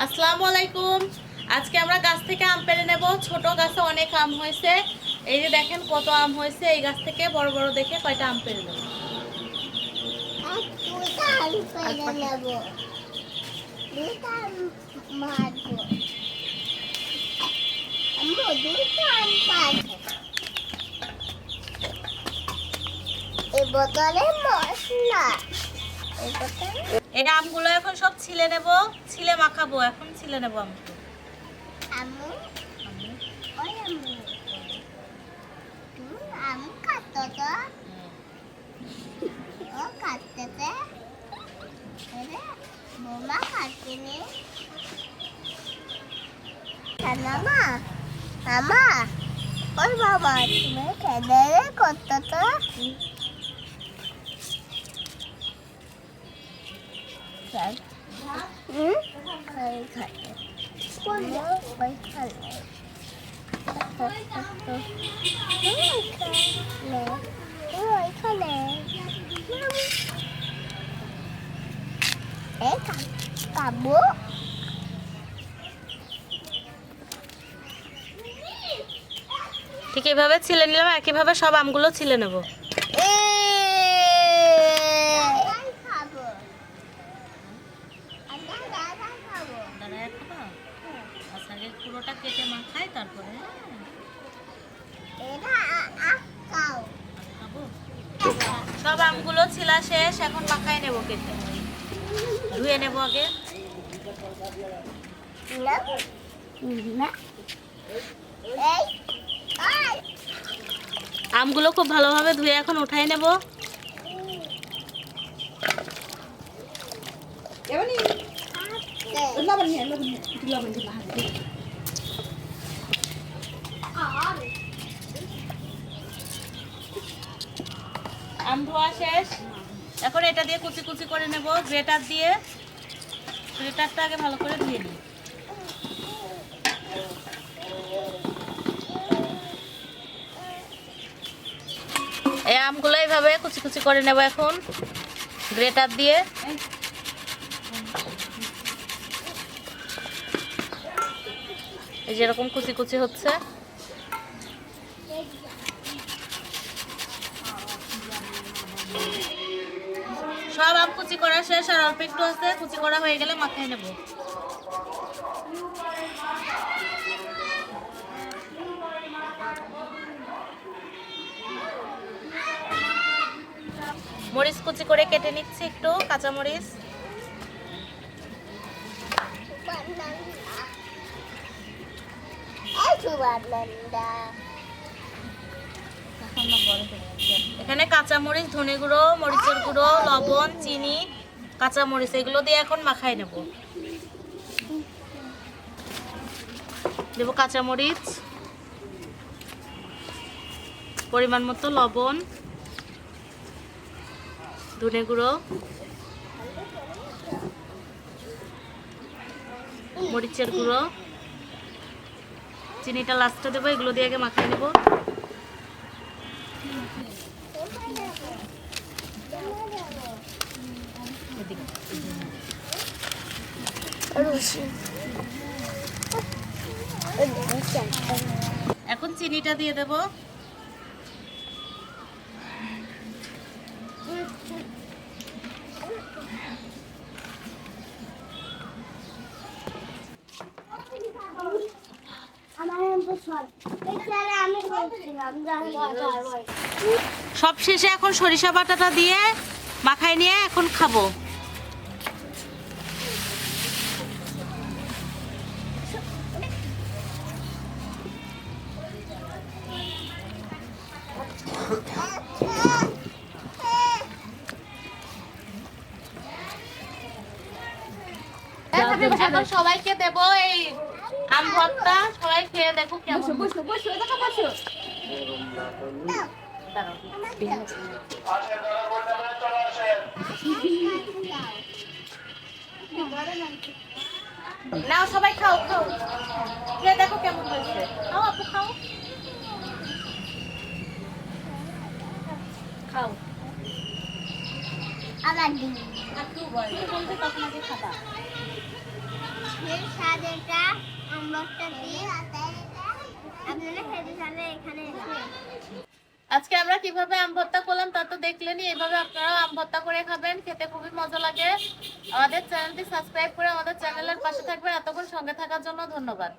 আসসালামু আলাইকুম। আজকে আমরা গাছ থেকে আম পেড়ে নেব। ছোট গাছে অনেক আম হয়েছে, এই যে দেখেন কত আম হয়েছে। এই গাছ থেকে বড় বড় দেখে কয়টা আম পেড়ে নেব। এই আমগুলো এখন সব ছিলে নেব, ছিলে মাখাবো। এখন ছিলে নেব আমগুলো। ওই বাবা তুমি খেলে করতে তো কাবু ঠিক এইভাবে ছিলে নিলাম, একইভাবে সব আমগুলো ছিলে নেব। পুরোটা কেটে মাখাই তারপরে সব আমগুলো ছিলা শেষ, এখন মাখাই নেব। কেটে ধুয়ে নেব আগে। আমগুলো খুব ভালোভাবে ধুয়ে এখন উঠাই নেব। আম ধোয়া শেষ, এখন এটা দিয়ে কুচি কুচি করে নেব গ্রেটার দিয়ে। গ্রেটারটা আগে ভালো করে ধুয়ে নিই। এই আমগুলো এইভাবে কুচি কুচি করে নেব এখন গ্রেটার দিয়ে। এই যেরকম কুচি কুচি হচ্ছে। সব আম কুচি করা শেষ, আর অল্প একটু আছে। কুচি করা হয়ে গেলে মাখায় নেব। মরিচ কুচি করে কেটে নিচ্ছি, একটু কাঁচা মরিচ। এখানে কাঁচা মরিচ, ধনে গুঁড়ো, মরিচের গুঁড়ো, লবণ, চিনি, কাঁচা মরিচ এগুলো দিয়ে এখন মাখাই নেব। দেব কাঁচা মরিচ, পরিমাণ মতো লবণ, ধনে গুঁড়ো, মরিচের গুঁড়ো, চিনিটা লাস্টে দেবো। এগুলো দিয়ে আগে মাখাই নেব। এখন চিনিটা দিয়ে দেব। সব শেষে এখন সরিষা বাটাটা দিয়ে মাখাই নিয়ে এখন খাবো। এখন সবাইকে দেব এই আম ভর্তা। সবাই খেয়ে দেখো কেমন। নাও সবাই খাও খাও, খেয়ে দেখো কেমন হয়েছে। খাও আপু খাও, খাও। আবার দিন একটু বলতে তখন আগে খাবা। আমের স্বাদ এটা আমটা দিয়ে আপনারা খেতে চাইলে এখানে এসে আজকে আমরা কিভাবে আম ভর্তা করলাম তা তো দেখলেনই। এইভাবে আপনারাও আম ভর্তা করে খাবেন, খেতে খুবই মজা লাগে। আমাদের চ্যানেলটি সাবস্ক্রাইব করে আমাদের চ্যানেলের পাশে থাকবেন। এতক্ষণ সঙ্গে থাকার জন্য ধন্যবাদ।